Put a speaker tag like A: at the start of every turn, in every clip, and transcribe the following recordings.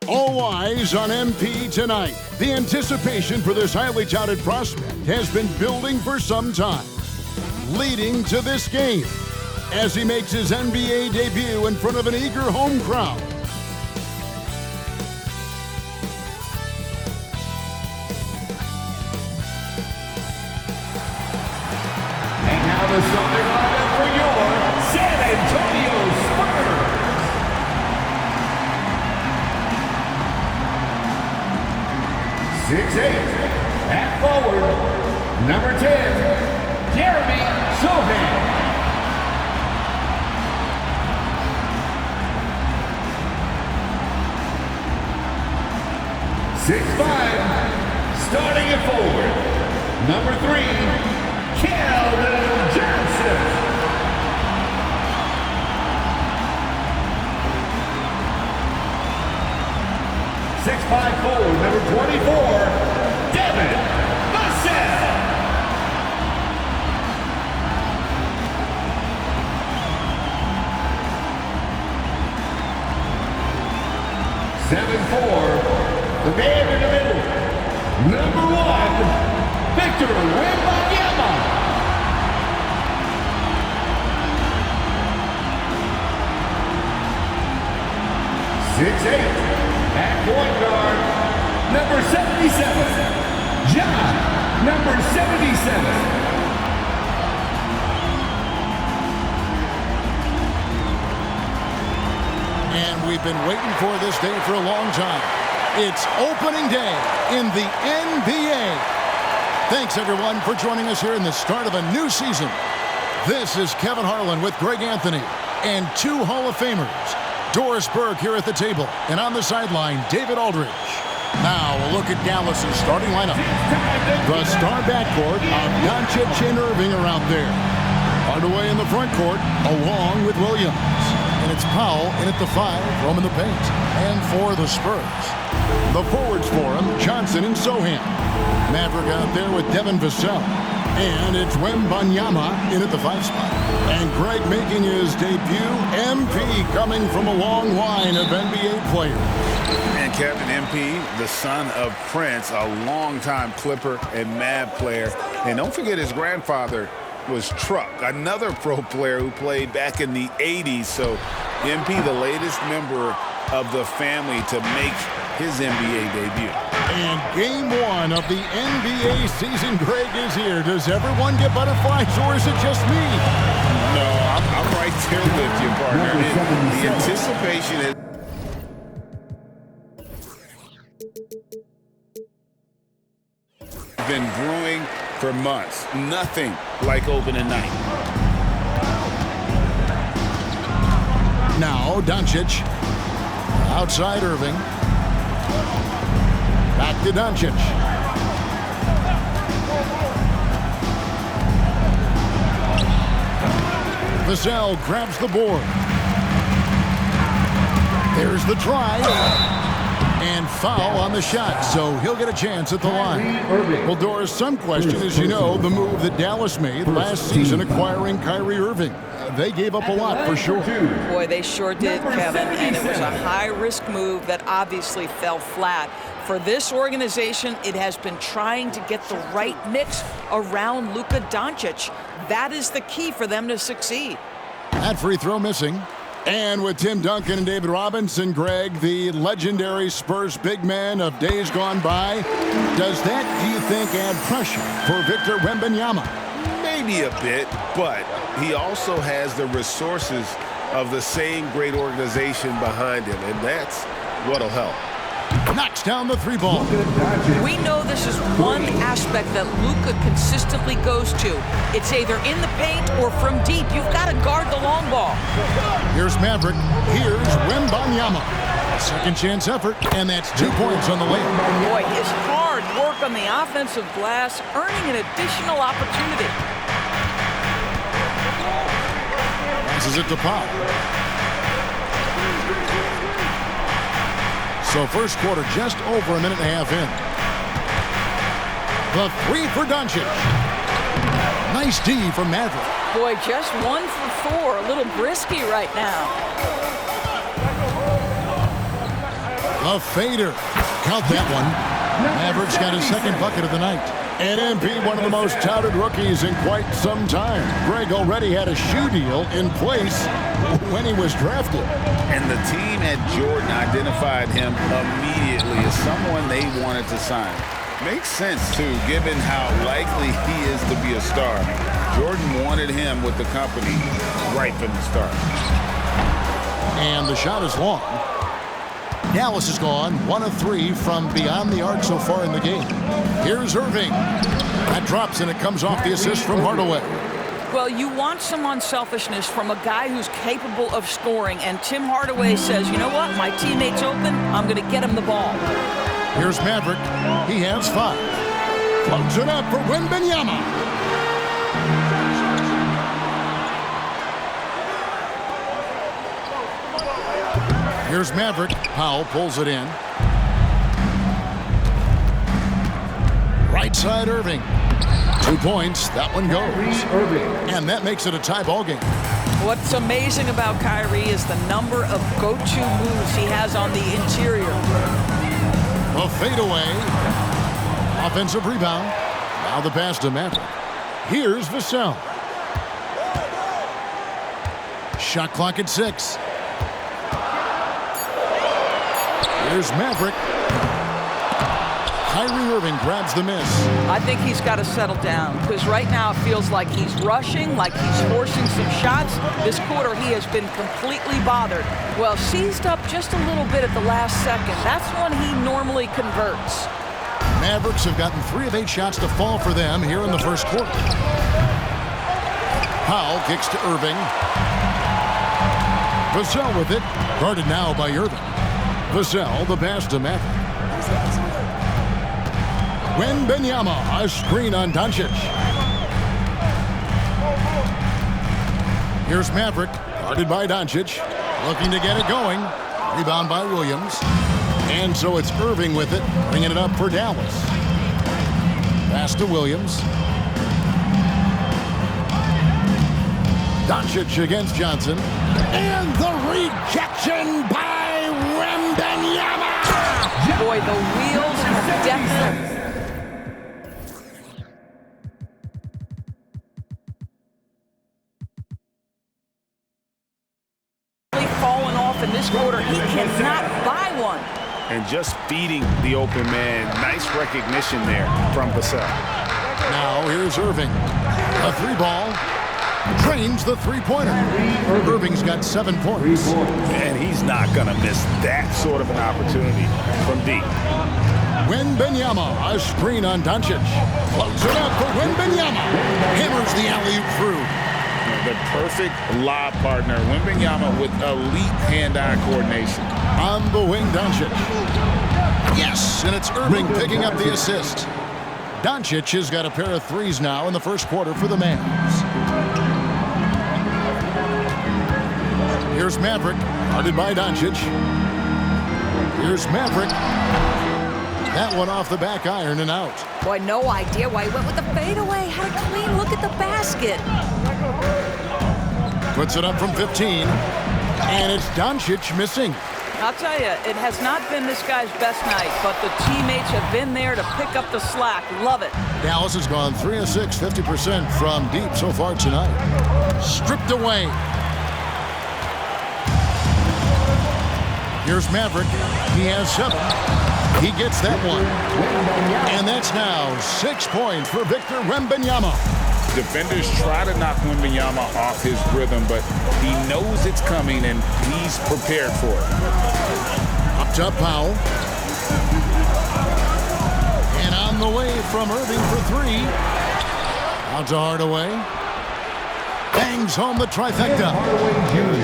A: All eyes on MP tonight. The anticipation for this highly touted prospect has been building for some time, leading to this game as he makes his NBA debut in front of an eager home crowd.
B: And now the starting lineup for your San Antonio Spurs. 6'8", at forward, number 10, Jeremy Sohan. 6'5", starting at forward, number 3, Keldon Johnson. 6'5" forward, number 24, Devin Vassell. 7'4", the man in the middle, number 1, Victor Wembanyama. 6'8", at point guard, number 77, John, number 77.
A: And we've been waiting for this day for a long time. It's opening day in the NBA. Thanks, everyone, for joining us here in the start of a new season. This is Kevin Harlan with Greg Anthony and 2 Hall of Famers. Doris Burke here at the table, and on the sideline, David Aldridge. Now, a look at Dallas' starting lineup. The star backcourt of Doncic and Irving are out there. Hardaway in the front court, along with Williams. And it's Powell in at the 5, roaming the paint. And for the Spurs, the forwards for him, Johnson and Sohan. Maverick out there with Devin Vassell. And it's Wembanyama in at the 5 spot. And Greg making his debut, MP coming from a long line of NBA players.
C: And Captain MP, the son of Prince, a longtime Clipper and Mav player. And don't forget his grandfather was Truck, another pro player who played back in the 80s. So MP, the latest member of the family to make his NBA debut.
A: And game 1 of the NBA season, Greg, is here. Does everyone get butterflies, or is it just me?
C: No, I'm right there with you, partner. The anticipation is... been brewing for months. Nothing like opening night.
A: Now, Doncic. Outside Irving. Back to Doncic. Vassell grabs the board. There's the try. And foul on the shot, so he'll get a chance at the line. Well, Doris, some question, as you know, the move that Dallas made last season acquiring Kyrie Irving. They gave up a lot for sure.
D: Boy, they sure did, Kevin, and it was a high-risk move that obviously fell flat. For this organization, it has been trying to get the right mix around Luka Doncic. That is the key for them to succeed.
A: That free throw missing. And with Tim Duncan and David Robinson, Greg, the legendary Spurs big man of days gone by, does that, do you think, add pressure for Victor Wembanyama?
C: Maybe a bit, but he also has the resources of the same great organization behind him, and that's what'll help.
A: Knocks down the 3 ball.
D: We know this is one aspect that Luka consistently goes to. It's either in the paint or from deep. You've got to guard the long ball.
A: Here's Maverick. Here's Wembanyama. Second chance effort, and that's 2 points on the layup.
D: Boy, his hard work on the offensive glass, earning an additional opportunity.
A: Passes it to Powell. So first quarter just over a minute and a half in. The 3 for Doncic. Nice D from Maverick.
D: Boy, just 1 for 4. A little brisky right now.
A: The fader. Count that one. Mavericks got his second bucket of the night. And MP, one of the most touted rookies in quite some time. Greg already had a shoe deal in place when he was drafted.
C: And the team at Jordan identified him immediately as someone they wanted to sign. Makes sense, too, given how likely he is to be a star. Jordan wanted him with the company right from the start.
A: And the shot is long. Dallas has gone 1 of 3 from beyond the arc so far in the game. Here's Irving. That drops, and it comes off the assist from Hardaway.
D: Well, you want some unselfishness from a guy who's capable of scoring, and Tim Hardaway says, you know what, my teammate's open, I'm going to get him the ball.
A: Here's Maverick. He has 5. Floats it up for Wembanyama. Here's Maverick. Powell pulls it in. Right side, Irving. 2 points. That one goes. And that makes it a tie ball game.
D: What's amazing about Kyrie is the number of go-to moves he has on the interior.
A: A fadeaway. Offensive rebound. Now the pass to Maverick. Here's Vassell. Shot clock at 6. Here's Maverick. Kyrie Irving grabs the miss.
D: I think he's got to settle down because right now it feels like he's rushing, like he's forcing some shots. This quarter he has been completely bothered. Well, seized up just a little bit at the last second. That's when he normally converts.
A: Mavericks have gotten 3 of 8 shots to fall for them here in the first quarter. Powell kicks to Irving. Vassell with it. Guarded now by Irving. Vassell, the pass to Maverick. Wembanyama, a screen on Doncic. Here's Maverick, guarded by Doncic, looking to get it going. Rebound by Williams. And so it's Irving with it, bringing it up for Dallas. Pass to Williams. Doncic against Johnson. And the rejection by Wembanyama!
D: Boy, the wheels have definitely fallen off in this quarter. He cannot buy one.
C: And just feeding the open man. Nice recognition there from Vassell.
A: Now here's Irving. A 3-ball. Drains the 3-pointer. Irving's got 7 points.
C: And he's not going to miss that sort of an opportunity from deep.
A: Wembanyama, a screen on Doncic. Floats it up for Wembanyama. Hammers the alley-oop through.
C: The perfect lob partner. Wembanyama with elite hand-eye coordination.
A: On the wing, Doncic. Yes, and it's Irving picking up the assist. Doncic has got a pair of 3s now in the first quarter for the Mavs. Here's Maverick, guarded by Doncic. Here's Maverick. That one off the back iron and out.
D: Boy, no idea why he went with the fadeaway. Had a clean look at the basket.
A: Puts it up from 15. And it's Doncic missing.
D: I'll tell you, it has not been this guy's best night, but the teammates have been there to pick up the slack. Love it.
A: Dallas has gone 3 of 6, 50% from deep so far tonight. Stripped away. Here's Maverick. He has 7. He gets that one. And that's now 6 points for Victor Wembanyama.
C: Defenders try to knock Wembanyama off his rhythm, but he knows it's coming and he's prepared for it.
A: Up top, Powell. And on the way from Irving for 3. Out to Hardaway. Bangs home the trifecta.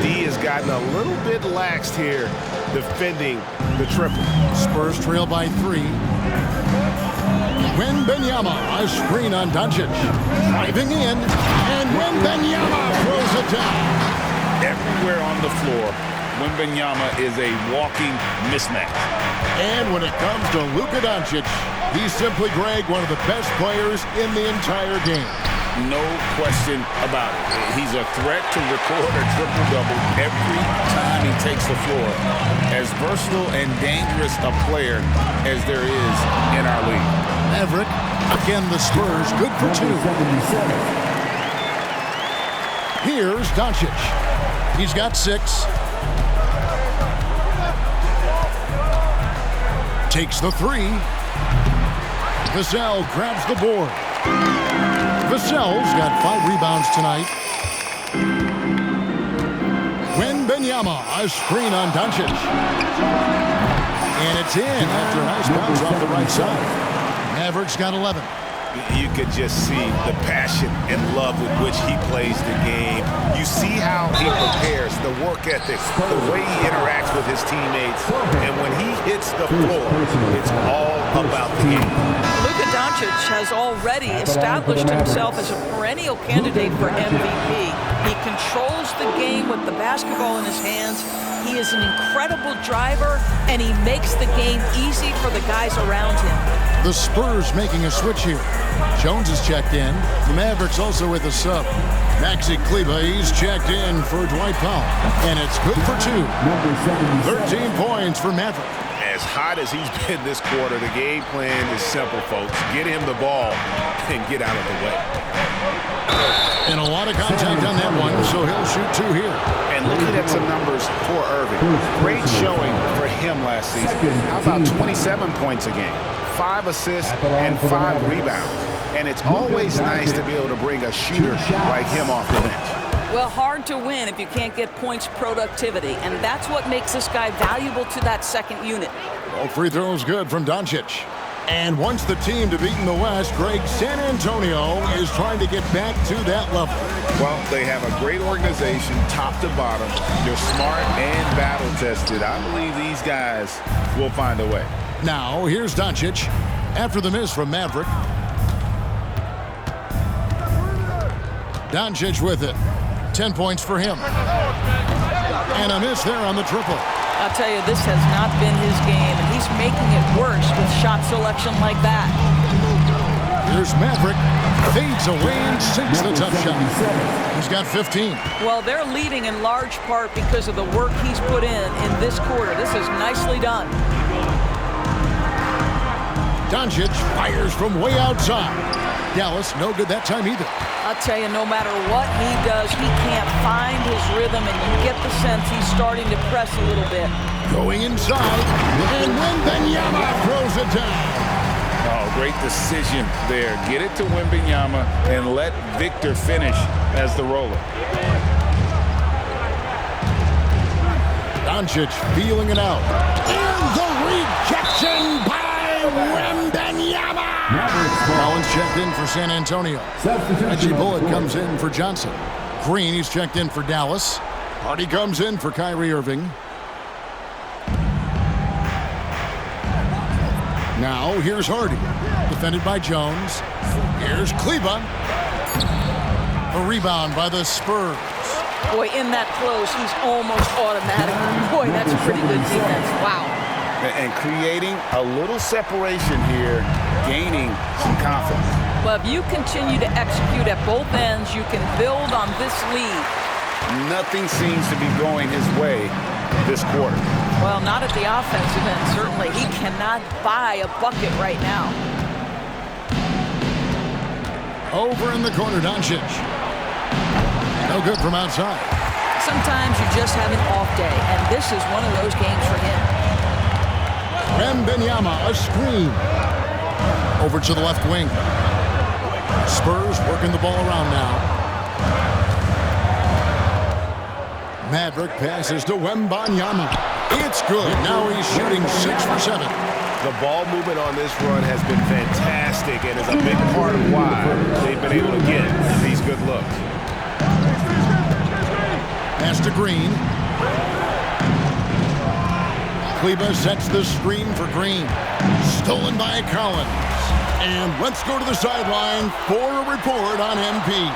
C: D has gotten a little bit laxed here defending the triple.
A: Spurs trail by 3. Wembanyama, a screen on Doncic. Driving in, and Wembanyama throws it down.
C: Everywhere on the floor, Wembanyama is a walking mismatch.
A: And when it comes to Luka Doncic, he's simply, Greg, one of the best players in the entire game.
C: No question about it. He's a threat to record a triple-double every time he takes the floor. As versatile and dangerous a player as there is in our league.
A: Maverick, again the Spurs, good for 2. Here's Doncic. He's got 6. Takes the 3. Vassell grabs the board. Vassell's got 5 rebounds tonight. Wembanyama, a screen on Doncic. And it's in after a nice bounce off the right side. Mavericks got 11.
C: You could just see the passion and love with which he plays the game. You see how he prepares, the work ethic, the way he interacts with his teammates. And when he hits the floor, it's all about the game.
D: Luka Doncic has already established himself as a perennial candidate for MVP. He controls the game with the basketball in his hands. He is an incredible driver, and he makes the game easy for the guys around him.
A: The Spurs making a switch here. Jones is checked in. The Mavericks also with a sub. Maxi Kleber, he's checked in for Dwight Powell. And it's good for 2. 13 points for Maverick.
C: As hot as he's been this quarter, the game plan is simple, folks. Get him the ball and get out of the way.
A: And a lot of contact on that one, so he'll shoot 2 here.
C: And looking at some numbers for Irving, great showing for him last season. How about 27 points a game, 5 assists, and 5 rebounds? And it's always nice to be able to bring a shooter like him off the bench.
D: Well, hard to win if you can't get points productivity, and that's what makes this guy valuable to that second unit.
A: All free throws good from Doncic. And once the team to beat in the West, Greg, San Antonio is trying to get back to that level.
C: Well, they have a great organization, top to bottom. They're smart and battle-tested. I believe these guys will find a way.
A: Now, here's Doncic. After the miss from Maverick. Doncic with it. 10 points for him. And a miss there on the triple.
D: I'll tell you, this has not been his game, and he's making it worse with shot selection like that.
A: Here's Maverick. Fades away and sinks the tough shot. He's got 15.
D: Well, they're leading in large part because of the work he's put in this quarter. This is nicely done.
A: Doncic fires from way outside. Dallas, no good that time either.
D: I'll tell you, no matter what he does, he can't find his rhythm, and you get the sense he's starting to press a little bit.
A: Going inside, and Wembanyama throws it down.
C: Oh, great decision there. Get it to Wembanyama and let Victor finish as the roller.
A: Doncic feeling it out. And the rejection by Wembanyama. Collins checked in for San Antonio. Reggie Bullock comes in for Johnson. Green, he's checked in for Dallas. Hardy comes in for Kyrie Irving. Now, here's Hardy. Defended by Jones. Here's Kleber. A rebound by the Spurs.
D: Boy, in that close, he's almost automatic. Boy, that's pretty good defense. Wow.
C: And creating a little separation here, gaining some confidence.
D: Well, if you continue to execute at both ends, you can build on this lead.
C: Nothing seems to be going his way this quarter.
D: Well, not at the offensive end, certainly. He cannot buy a bucket right now.
A: Over in the corner, Doncic. No good from outside.
D: Sometimes you just have an off day, and this is one of those games for him.
A: Wembanyama, a screen. Over to the left wing. Spurs working the ball around now. Maverick passes to Wembanyama. It's good. Now he's shooting 6 for 7.
C: The ball movement on this run has been fantastic and is a big part of why they've been able to get these good looks.
A: Pass to Green. Kleber sets the screen for Green. Stolen by Collins. And let's go to the sideline for a report on MP.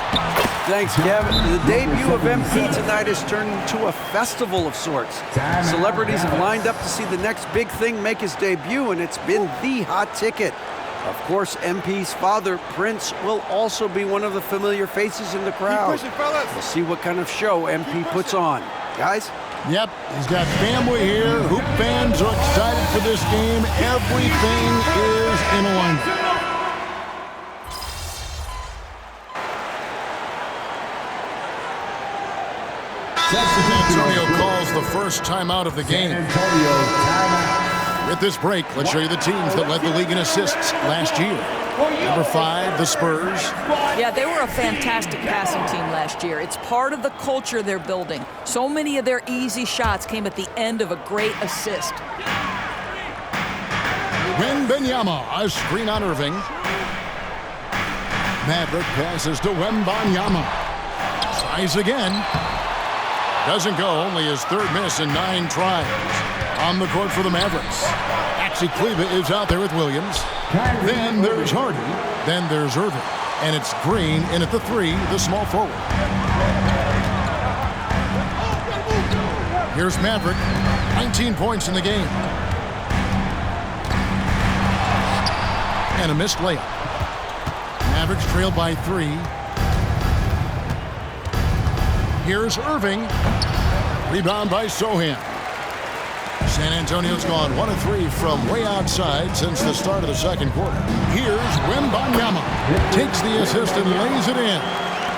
E: Thanks, Kevin. The debut of MP tonight has turned into a festival of sorts. Celebrities have lined up to see the next big thing make his debut, and it's been the hot ticket. Of course, MP's father, Prince, will also be one of the familiar faces in the crowd. We'll see what kind of show MP puts on. Guys?
A: Yep, he's got family here. Hoop fans are excited for this game. Everything is in alignment. San Antonio calls the first timeout of the game. With this break, let's show you the teams that led the league in assists last year. Number 5, the Spurs.
D: Yeah, they were a fantastic passing team last year. It's part of the culture they're building. So many of their easy shots came at the end of a great assist.
A: Wembanyama, a screen on Irving. Maverick passes to Wembanyama. Tries again. Doesn't go, only his third miss in 9 tries. On the court for the Mavericks. Maxi Kleber is out there with Williams. Then there's Hardy. Then there's Irving. And it's Green in at the 3, the small forward. Here's Maverick. 19 points in the game. And a missed layup. Mavericks trailed by 3. Here's Irving. Rebound by Sohan. San Antonio's gone 1 of 3 from way outside since the start of the second quarter. Here's Wembanyama. Takes the assist and lays it in.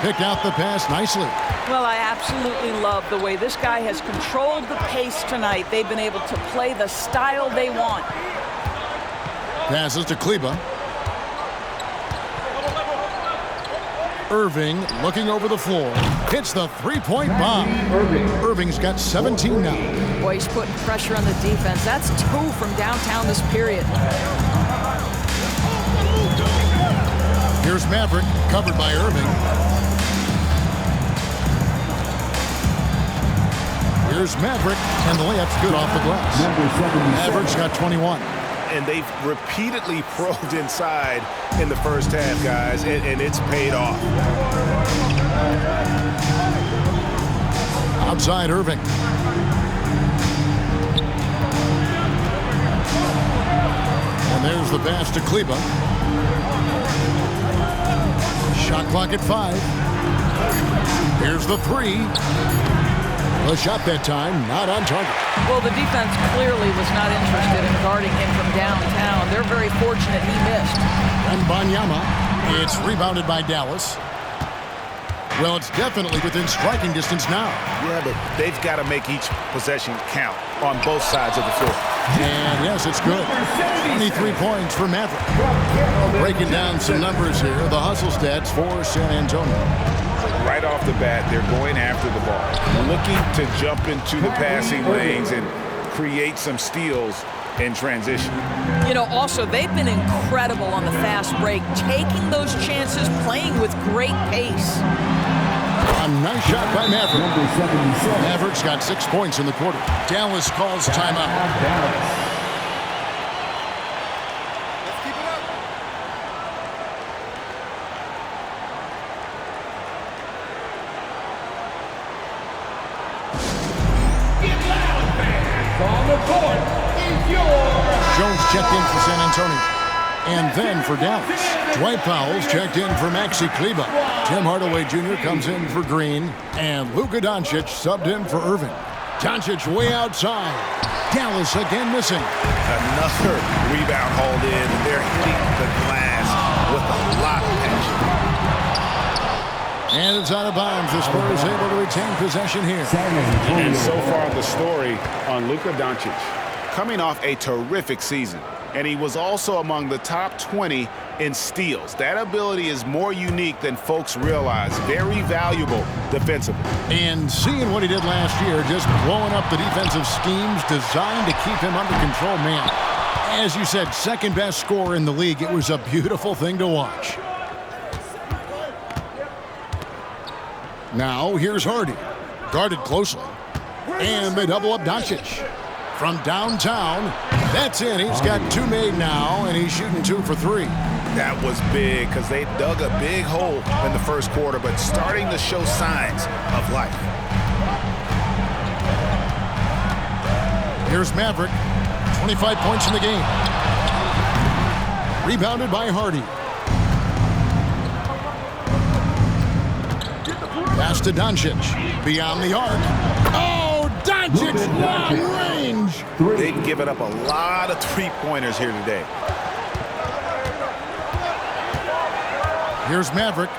A: Picked out the pass nicely.
D: Well, I absolutely love the way this guy has controlled the pace tonight. They've been able to play the style they want.
A: Passes to Kleber. Irving looking over the floor. Hits the three-point bomb. Irving's got 17 now.
D: Boy, he's putting pressure on the defense. That's 2 from downtown this period.
A: Here's Maverick, covered by Irving. Here's Maverick, and the layup's good off the glass. Maverick's got 21.
C: And they've repeatedly probed inside in the first half, guys, and it's paid off.
A: Outside Irving. And there's the pass to Kleber. Shot clock at 5. Here's the 3. The shot that time, not on target.
D: Well, the defense clearly was not interested in guarding him from downtown. They're very fortunate he missed.
A: Wembanyama, it's rebounded by Dallas. Well, it's definitely within striking distance now.
C: Yeah, but they've got to make each possession count on both sides of the floor.
A: And yes, it's good. 23 points for Maverick. Breaking down some numbers here, the hustle stats for San Antonio.
C: Right off the bat, they're going after the ball, looking to jump into the passing lanes and create some steals in transition.
D: You know, also, they've been incredible on the fast break, taking those chances, playing with great pace.
A: A nice shot by Maverick. Maverick's got 6 points in the quarter. Dallas calls timeout. Jones checked in for San Antonio. And then for Dallas, Dwight Powell's checked in for Maxi Kleber. Tim Hardaway Jr. comes in for Green. And Luka Doncic subbed in for Irving. Doncic way outside. Dallas again missing.
C: Another rebound hauled in, and they're hitting the glass with a lot of passion.
A: And it's out of bounds. The Spurs able to retain possession here.
C: And so far the story on Luka Doncic. Coming off a terrific season, and he was also among the top 20 in steals. That ability is more unique than folks realize. Very valuable defensively.
A: And seeing what he did last year, just blowing up the defensive schemes designed to keep him under control, man. As you said, second best scorer in the league. It was a beautiful thing to watch. Now here's Hardy, guarded closely. And they double up Doncic. From downtown, that's in. He's got 2 made now, and he's shooting 2 for 3.
C: That was big because they dug a big hole in the first quarter, but starting to show signs of life.
A: Here's Maverick, 25 points in the game. Rebounded by Hardy. Pass to Doncic. Beyond the arc. Oh, Doncic, long range.
C: They've given up a lot of three-pointers here today.
A: Here's Maverick.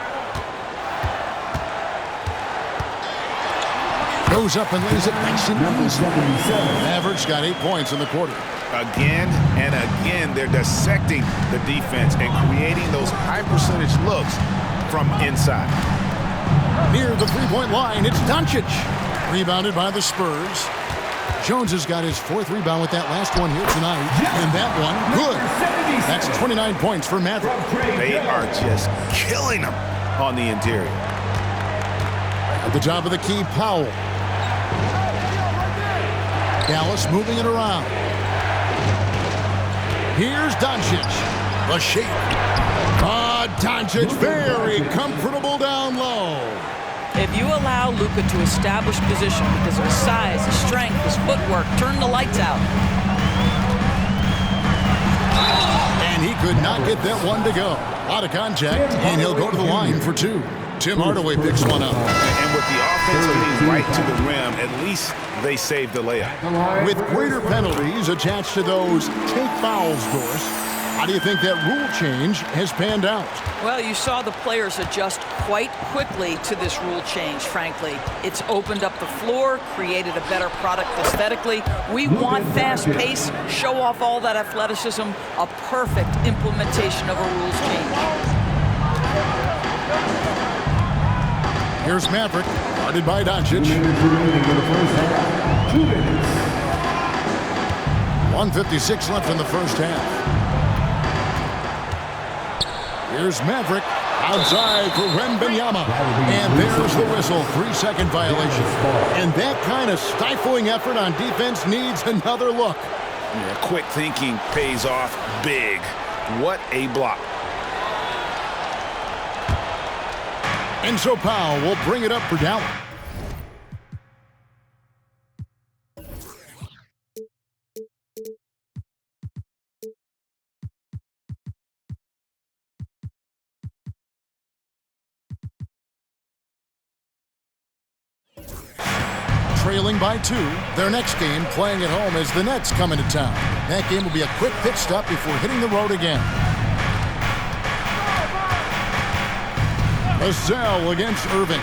A: Goes up and lays it nice and easy. Maverick's got 8 points in the quarter.
C: Again and again, they're dissecting the defense and creating those high-percentage looks from inside.
A: Near the three-point line, it's Doncic. Rebounded by the Spurs. Jones has got his 4th rebound with that last one here tonight. And that one, good. That's 29 points for Maverick.
C: They are just killing them on the interior.
A: At the top of the key, Powell. Dallas moving it around. Here's Doncic. The shake. Doncic very comfortable down low.
D: If you allow Luka to establish position because of his size, his strength, his footwork, turn the lights out.
A: And he could not get that one to go. Out of contact, and he'll go to the line for 2. Tim Hardaway picks one up.
C: And with the offense getting right to the rim, at least they saved the layup.
A: With greater penalties attached to those take fouls, Doris, how do you think that rule change has panned out?
D: Well, you saw the players adjust quite quickly to this rule change, frankly. It's opened up the floor, created a better product aesthetically. We want fast pace, show off all that athleticism, a perfect implementation of a rules change.
A: Here's Maverick, guarded by Doncic. 1:56 left in the first half. Here's Maverick outside for Wembanyama. And there's the whistle, 3-second violation. And that kind of stifling effort on defense needs another look.
C: Yeah, quick thinking pays off big. What a block.
A: And so Powell will bring it up for Dallas. Trailing by 2. Their next game, playing at home, as the Nets come into town. That game will be a quick pit stop before hitting the road again. Vassell against Irving.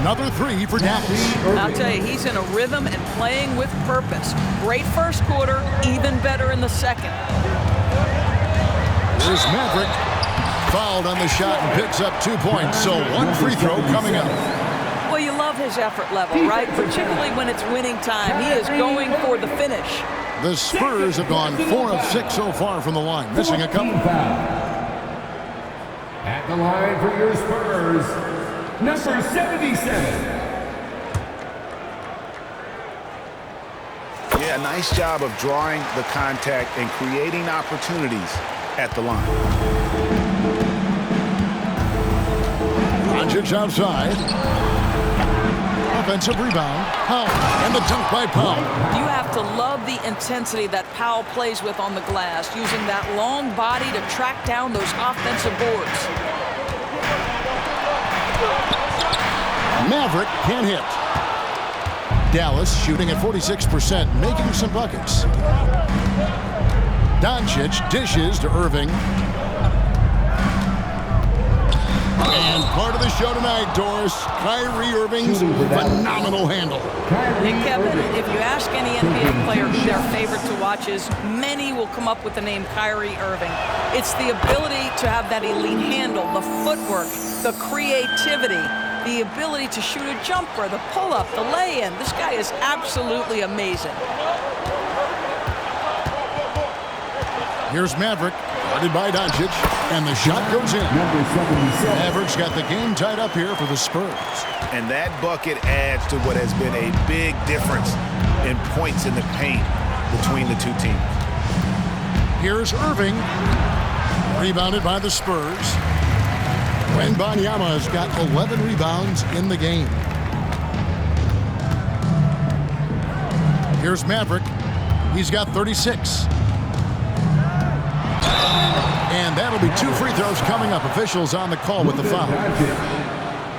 A: Another 3 for Dallas.
D: I'll tell you, he's in a rhythm and playing with purpose. Great first quarter, even better in the second.
A: Here's Maverick. Fouled on the shot and picks up 2 points. So 1 free throw coming up.
D: Well, you love his effort level, right? Particularly when it's winning time. He is going for the finish.
A: The Spurs have gone 4 of 6 so far from the line, missing a couple.
B: At the line for your Spurs, number 77.
C: Yeah, nice job of drawing the contact and creating opportunities at the line.
A: Doncic outside. Offensive rebound. Powell. And the dunk by Powell.
D: You have to love the intensity that Powell plays with on the glass, using that long body to track down those offensive boards.
A: Maverick can't hit. Dallas shooting at 46%, making some buckets. Doncic dishes to Irving. And part of the show tonight, Doris, Kyrie Irving's phenomenal handle.
D: And Kevin, if you ask any NBA player who their favorite to watch is, many will come up with the name Kyrie Irving. It's the ability to have that elite handle, the footwork, the creativity, the ability to shoot a jumper, the pull-up, the lay-in. This guy is absolutely amazing.
A: Here's Maverick, guarded by Doncic, and the shot goes in. Maverick's got the game tied up here for the Spurs.
C: And that bucket adds to what has been a big difference in points in the paint between the two teams.
A: Here's Irving, rebounded by the Spurs. Wembanyama has got 11 rebounds in the game. Here's Maverick. He's got 36. And that'll be 2 free throws coming up. Officials on the call with the foul.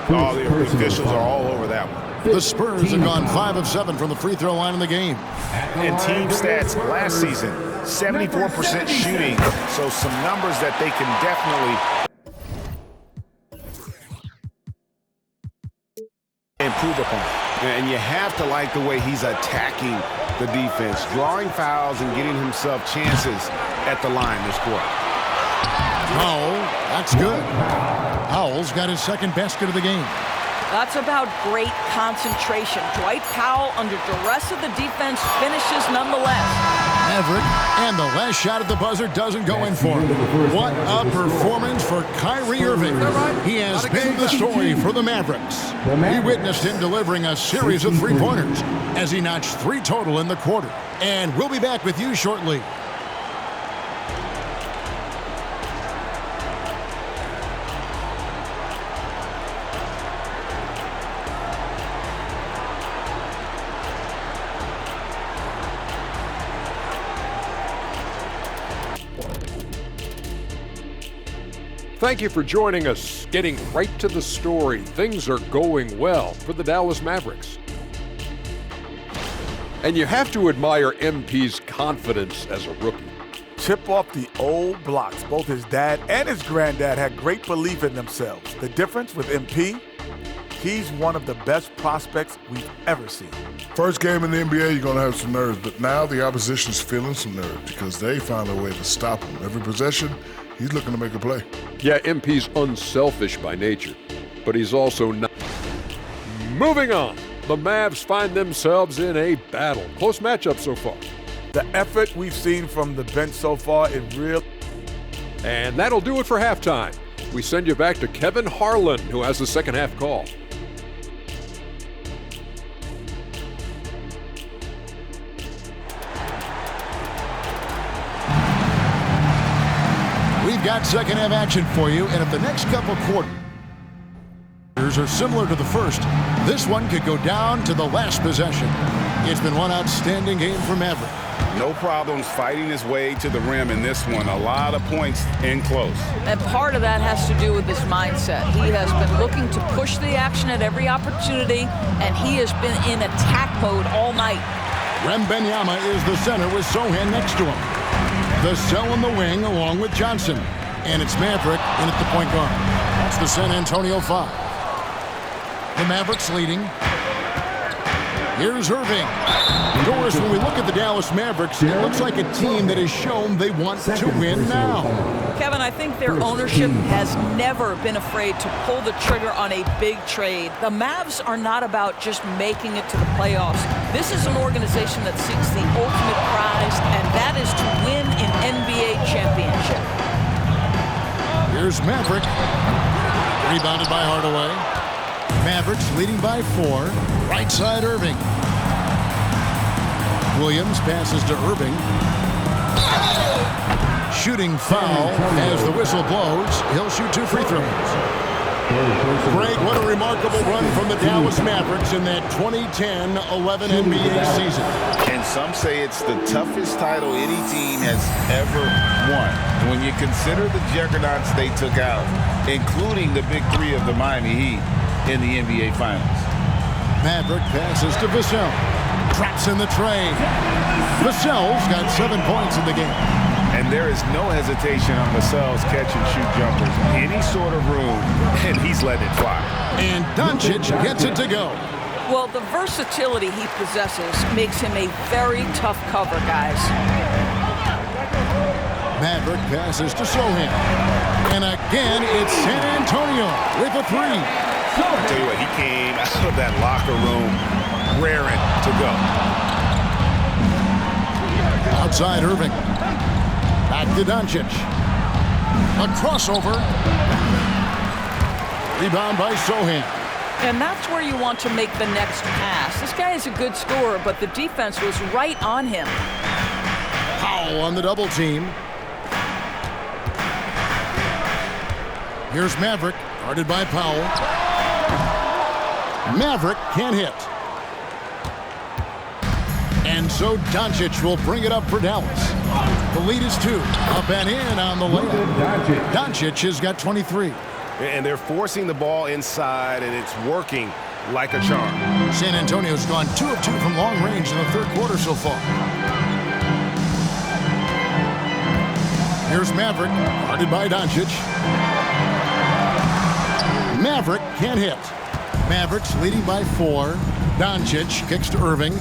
C: Oh, the officials are all over that one.
A: The Spurs have gone 5 of 7 from the free throw line in the game.
C: And team stats last season, 74% shooting. So some numbers that they can definitely improve upon.
F: And you have to like the way he's attacking the defense, drawing fouls and getting himself chances at the line this quarter.
A: Powell, that's good. Powell's got his second basket of the game.
D: That's about great concentration. Dwight Powell, under duress of the defense, finishes nonetheless.
A: Maverick, and the last shot at the buzzer doesn't go in for him. What a performance for Kyrie Irving. He has been the story for the Mavericks. We witnessed him delivering a series of three-pointers as he notched 3 total in the quarter. And we'll be back with you shortly.
G: Thank you for joining us. Getting right to the story, things are going well for the Dallas Mavericks. And you have to admire MP's confidence as a rookie.
H: Chip off the old blocks. Both his dad and his granddad had great belief in themselves. The difference with MP, he's one of the best prospects we've ever seen.
I: First game in the NBA, you're going to have some nerves, but now the opposition's feeling some nerves because they found a way to stop him. Every possession, he's looking to make a play.
G: Yeah, MP's unselfish by nature, but he's also not. Moving on, the Mavs find themselves in a battle. Close matchup so far.
H: The effort we've seen from the bench so far is real.
G: And that'll do it for halftime. We send you back to Kevin Harlan, who has the second half call.
A: We've got second half action for you, and if the next couple quarters are similar to the first, this one could go down to the last possession. It's been one outstanding game for Maverick.
C: No problems fighting his way to the rim in this one. A lot of points in close.
D: And part of that has to do with his mindset. He has been looking to push the action at every opportunity, and he has been in attack mode all night.
A: Wembanyama is the center with Sohan next to him. The cell in the wing along with Johnson. And it's Maverick in at the point guard. That's the San Antonio 5. The Mavericks leading. Here's Irving. Doris, when we look at the Dallas Mavericks, it looks like a team that has shown they want to win now.
D: Kevin, I think their ownership has never been afraid to pull the trigger on a big trade. The Mavs are not about just making it to the playoffs. This is an organization that seeks the ultimate prize, and that is to win an NBA championship.
A: Here's Maverick. Rebounded by Hardaway. Mavericks leading by 4. Right side Irving. Williams passes to Irving. Shooting foul as the whistle blows. He'll shoot 2 free throws. Greg, what a remarkable run from the Dallas Mavericks in that 2010-11 NBA season.
C: And some say it's the toughest title any team has ever won. When you consider the juggernauts they took out, including the big 3 of the Miami Heat in the NBA Finals.
A: Maverick passes to Vassell. Traps in the tray. Vassell's got 7 points in the game.
C: And there is no hesitation on Vassell's catch-and-shoot jumpers. Any sort of room, and he's letting it fly.
A: And Doncic gets it to go.
D: Well, the versatility he possesses makes him a very tough cover, guys.
A: Maverick passes to Sohan. And again, it's San Antonio with a 3.
C: I'll tell you what, he came out of that locker room raring to go.
A: Outside Irving. Back to Doncic. A crossover. Rebound by Sohan.
D: And that's where you want to make the next pass. This guy is a good scorer, but the defense was right on him.
A: Powell on the double team. Here's Maverick, guarded by Powell. Maverick can't hit. And so Doncic will bring it up for Dallas. The lead is 2. Up and in on the layup. Doncic has got 23.
F: And they're forcing the ball inside, and it's working like a charm.
A: San Antonio's gone 2 of 2 from long range in the third quarter so far. Here's Maverick, guarded by Doncic. Maverick can't hit. Mavericks leading by 4. Doncic kicks to Irving.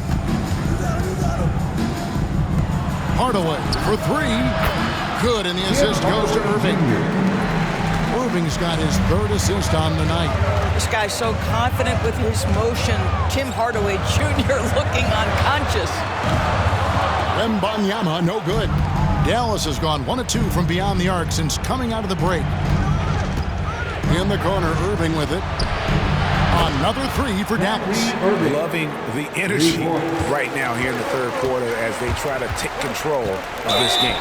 A: Hardaway for 3. Good, and the assist goes to Irving. Irving's got his 3rd assist on the night.
D: This guy's so confident with his motion. Tim Hardaway Jr. looking unconscious.
A: Wembanyama, no good. Dallas has gone 1 of 2 from beyond the arc since coming out of the break. In the corner, Irving with it. Another 3 for Dallas.
C: Loving the energy right now here in the third quarter as they try to take control of this game.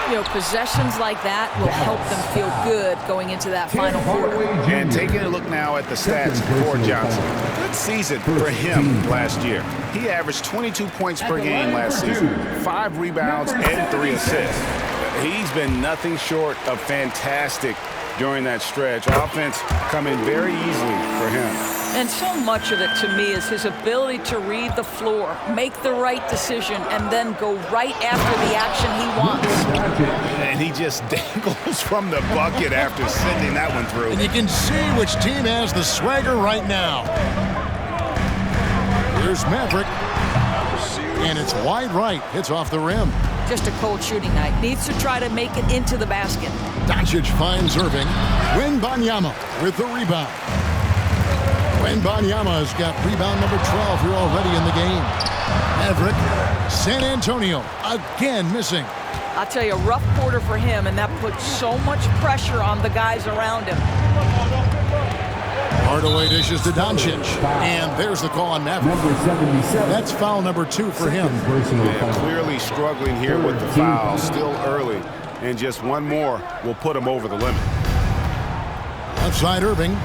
D: You know, possessions like that will help them feel good going into that final quarter.
C: And taking a look now at the stats for Johnson. Good season for him last year. He averaged 22 points per game last season, 5 rebounds and 3 assists. He's been nothing short of fantastic during that stretch. Offense coming very easily for him.
D: And so much of it to me is his ability to read the floor, make the right decision, and then go right after the action he wants.
C: And he just dangles from the bucket after sending that one through.
A: And you can see which team has the swagger right now. Here's Maverick. And it's wide right. Hits off the rim.
D: Just a cold shooting night. Needs to try to make it into the basket.
A: Doncic finds Irving. Wembanyama with the rebound. Wembanyama has got rebound number 12 here already in the game. Maverick, San Antonio, again missing.
D: I'll tell you, a rough quarter for him, and that puts so much pressure on the guys around him.
A: Hardaway dishes to Doncic. And there's the call on Maverick. That's foul number 2 for him.
F: Yeah, clearly struggling here with the foul. Still early. And just one more will put him over the limit.
A: Outside Irving.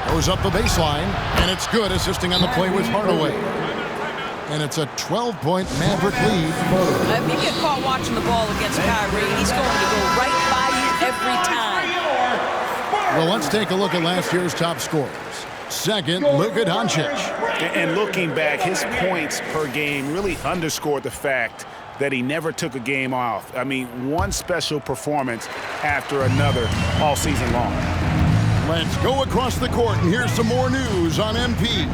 A: Goes up the baseline. And it's good, assisting on the play with Hardaway. And it's a 12-point Maverick lead.
D: If you get caught watching the ball against Kyrie, he's going to go right by you every time.
A: Well, let's take a look at last year's top scorers. Second, Luka Doncic.
C: And looking back, his points per game really underscored the fact that he never took a game off. I mean, one special performance after another all season long.
A: Let's go across the court, and here's some more news on MP.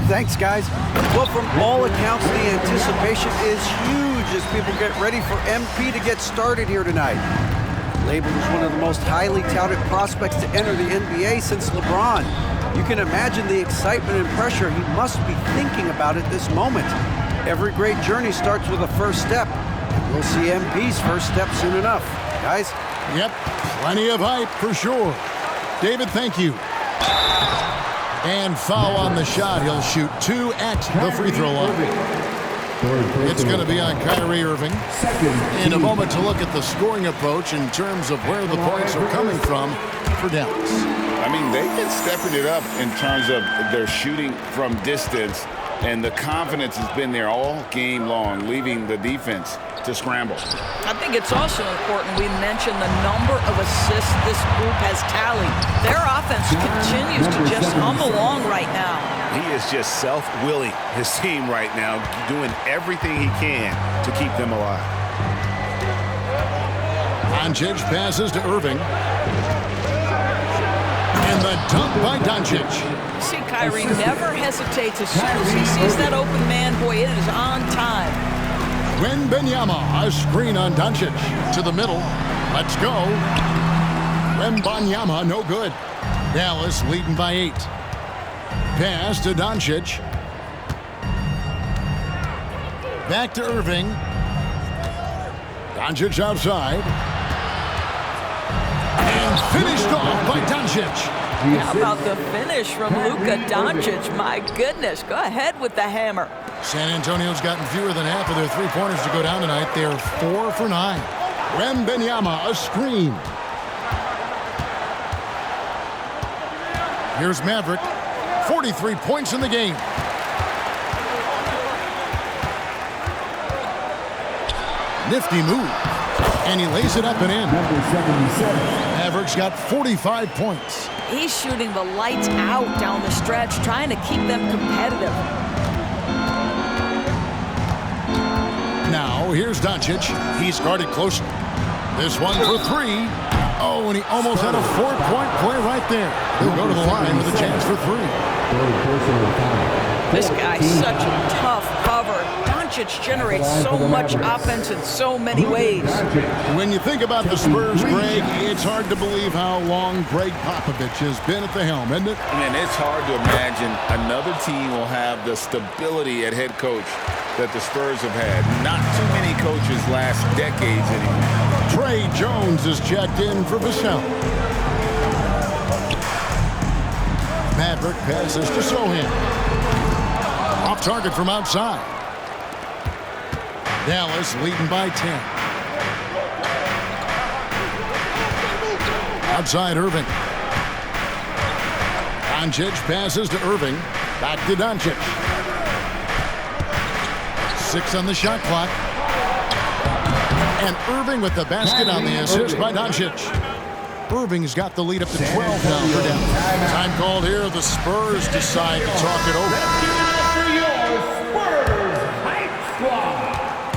E: Thanks, guys. Well, from all accounts, the anticipation is huge as people get ready for MP to get started here tonight. Labeled as one of the most highly touted prospects to enter the NBA since LeBron. You can imagine the excitement and pressure he must be thinking about at this moment. Every great journey starts with a first step, and we'll see MP's first step soon enough. Guys?
A: Yep, plenty of hype for sure. David, thank you. And foul on the shot. He'll shoot 2 at the free throw line. It's going to be on Kyrie Irving. In a moment to look at the scoring approach in terms of where the points are coming from for Dallas.
C: I mean, they've been stepping it up in terms of their shooting from distance, and the confidence has been there all game long, leaving the defense to scramble.
D: I think it's also important we mention the number of assists this group has tallied. Their offense continues to just hum along right now.
C: He is just self-willing his team right now, doing everything he can to keep them alive.
A: Doncic passes to Irving. And the dunk by Doncic.
D: See, Kyrie never hesitates. As soon as he sees that open man, boy, it is on time.
A: Wembanyama, a screen on Doncic. To the middle. Let's go. Wembanyama, no good. Dallas leading by 8. Pass to Doncic. Back to Irving. Doncic outside. And finished off by Doncic.
D: How about the finish from Luka Doncic? My goodness, go ahead with the hammer.
A: San Antonio's gotten fewer than half of their three-pointers to go down tonight. They're 4 for 9. Wembanyama, a screen. Here's Maverick. 43 points in the game. Nifty move. And he lays it up and in. Mavericks got 45 points.
D: He's shooting the lights out down the stretch, trying to keep them competitive.
A: Now, here's Doncic. He's guarded closely. This one for three. Oh, and he almost had a 4-point play right there. He'll go to the line with a chance for three.
D: This guy's such a tough cover. Doncic generates so much offense in so many ways.
A: When you think about the Spurs, Greg, it's hard to believe how long Greg Popovich has been at the helm, isn't it?
C: I mean, it's hard to imagine another team will have the stability at head coach that the Spurs have had. Not too many coaches last decades anymore.
A: Trey Jones is checked in for Vassell. Maverick passes to Sohan. Off target from outside. Dallas leading by 10. Outside Irving. Doncic passes to Irving. Back to Doncic. 6 on the shot clock. And Irving with the basket on the assist by Doncic. Irving's got the lead up to 12 now for Dallas. Time called here. The Spurs decide to talk it over.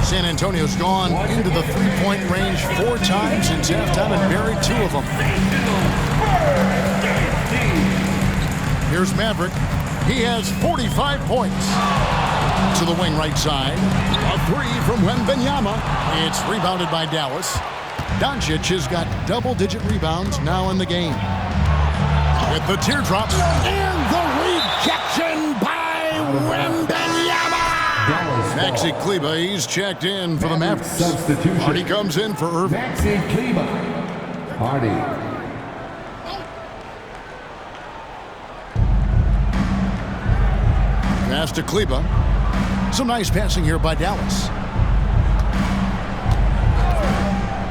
A: San Antonio's gone into the three-point range 4 times since halftime and buried 2 of them. Here's Maverick. He has 45 points. To the wing right side. A 3 from Wembanyama. It's rebounded by Dallas. Doncic has got double-digit rebounds now in the game. With the teardrop. And the rejection by Wembanyama. Maxi Kleber, he's checked in for the Mavericks.
B: Substitution.
A: Hardy comes in for Irving.
B: Maxi Kleber. Hardy.
A: Pass to Kleber. Some nice passing here by Dallas.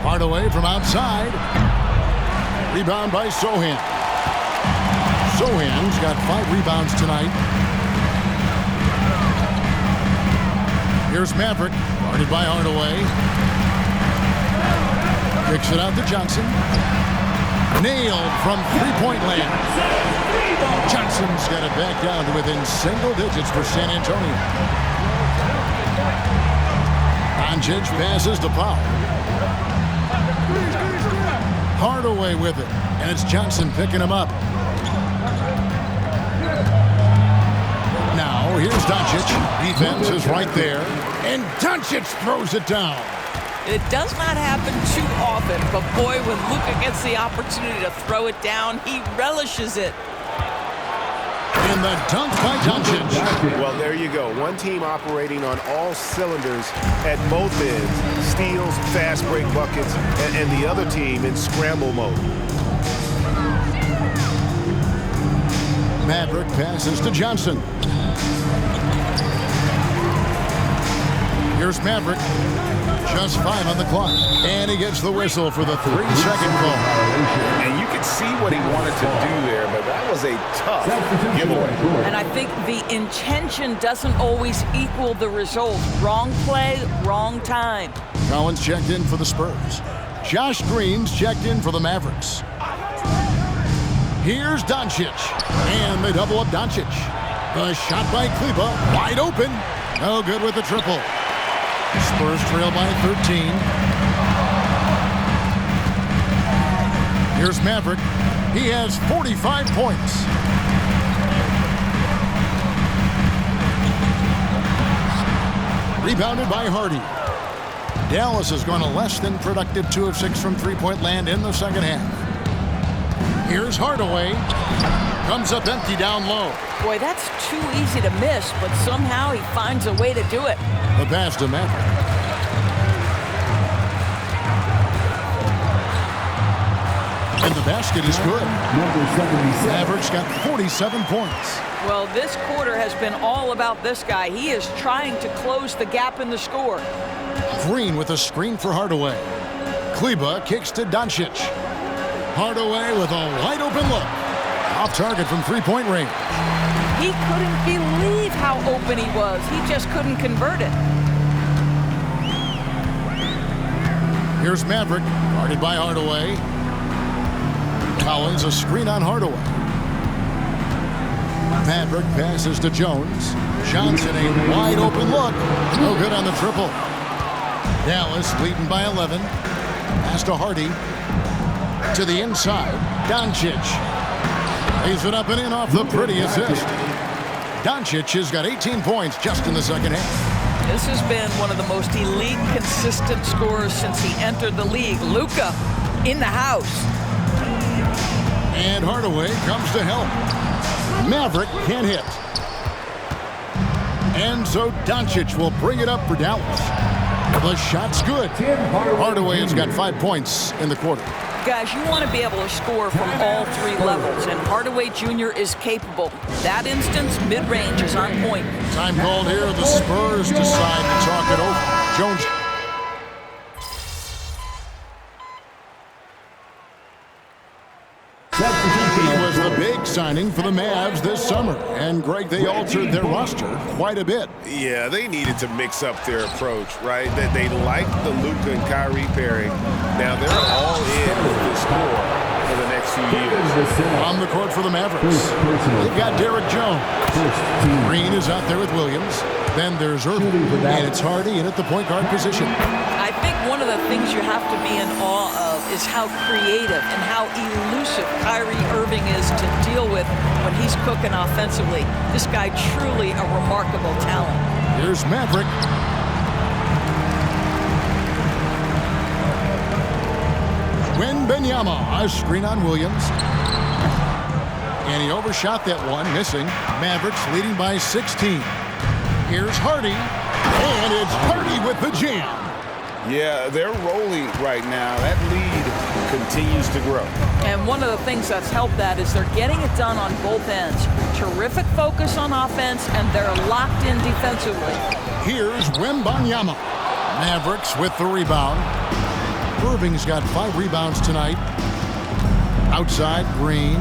A: Hardaway from outside. Rebound by Sohan. Sohan's got 5 rebounds tonight. Here's Maverick, guarded by Hardaway. Kicks it out to Johnson. Nailed from three-point land. Johnson's got it back down to within single digits for San Antonio. Doncic passes to Powell. Hardaway with it, and it's Johnson picking him up. Now, here's Doncic. Defense is right there, and Doncic throws it down.
D: It does not happen too often, but boy, when Luka gets the opportunity to throw it down, he relishes it.
A: And the dunk by Doncic.
F: Well, there you go. One team operating on all cylinders at both ends. Steals, fast break buckets, and the other team in scramble mode.
A: Maverick passes to Johnson. Here's Maverick. Just 5 on the clock. And he gets the whistle for the 3-second call.
C: And you could see what he wanted to do there, but that was a tough giveaway.
D: And I think the intention doesn't always equal the result. Wrong play, wrong time.
A: Collins checked in for the Spurs. Josh Green's checked in for the Mavericks. Here's Doncic. And they double up Doncic. The shot by Kleber. Wide open. No good with the triple. Spurs trail by 13. Here's Maverick. He has 45 points. Rebounded by Hardy. Dallas has gone a less than productive 2 of 6 from three-point land in the second half. Here's Hardaway. Comes up empty down low.
D: Boy, that's too easy to miss, but somehow he finds a way to do it.
A: The pass to Maverick. And the basket is good. Mavericks got 47 points.
D: Well, this quarter has been all about this guy. He is trying to close the gap in the score.
A: Green with a screen for Hardaway. Kleber kicks to Doncic. Hardaway with a wide open look. Off target from three-point range.
D: He couldn't believe how open he was. He just couldn't convert it.
A: Here's Maverick, guarded by Hardaway. Collins, a screen on Hardaway. Maverick passes to Jones. Johnson, a wide open look. No good on the triple. Dallas leading by 11. Pass to Hardy. To the inside. Doncic. Lays it up and in off the pretty assist. Doncic has got 18 points just in the second half.
D: This has been one of the most elite, consistent scorers since he entered the league. Luka in the house.
A: And Hardaway comes to help. Maverick can't hit. And so Doncic will bring it up for Dallas. The shot's good. Hardaway has got 5 points in the quarter.
D: Guys, you want to be able to score from all three levels, and Hardaway Jr. is capable. That instance, mid-range is on point.
A: Time called here. The Spurs decide to talk it over. Jones. He was the big signing for the Mavs this summer. And, Greg, they altered their roster quite a bit.
F: Yeah, they needed to mix up their approach, right? That they liked the Luka and Kyrie pairing. Now they're all in with this core for the next few years.
A: On the court for the Mavericks, they've got Derek Jones. Green is out there with Williams. Then there's Irving, and it's Hardy in at the point guard position.
D: I think one of the things you have to be in awe of is how creative and how elusive Kyrie Irving is to deal with when he's cooking offensively. This guy truly a remarkable talent.
A: Here's Maverick. Wembanyama, a screen on Williams. And he overshot that one, missing. Mavericks leading by 16. Here's Hardy. And it's Hardy with the jam.
C: Yeah, they're rolling right now. That lead continues to grow.
D: And one of the things that's helped that is they're getting it done on both ends. Terrific focus on offense, and they're locked in defensively.
A: Here's Wembanyama. Mavericks with the rebound. Irving's got 5 rebounds tonight. Outside, Green.